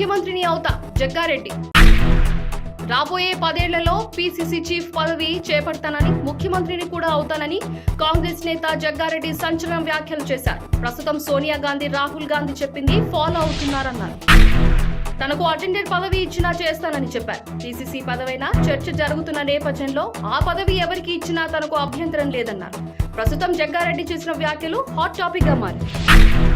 ముఖ్యమంత్రిని అవుతా జగ్గారెడ్డి. రాబోయే 10 ఏళ్లలో పీసీసీ చీఫ్ పదవి చేపడతానని, ముఖ్యమంత్రిని కూడా అవుతానని కాంగ్రెస్ నేత జగ్గారెడ్డి సంచలన వ్యాఖ్యలు చేశారు. ప్రస్తుతం సోనియా గాంధీ, రాహుల్ గాంధీ చెప్పింది ఫాలో అవుతున్నారన్నారు. తనకు అటెండర్ పదవి ఇచ్చినా చేస్తానని చెప్పారు. పీసీసీ పదవైనా చర్చ జరుగుతున్న నేపథ్యంలో ఆ పదవి ఎవరికి ఇచ్చినా తనకు అభ్యంతరం లేదన్నారు. ప్రస్తుతం జగ్గారెడ్డి చేసిన వ్యాఖ్యలు హాట్ టాపిక్ గా మారాయి.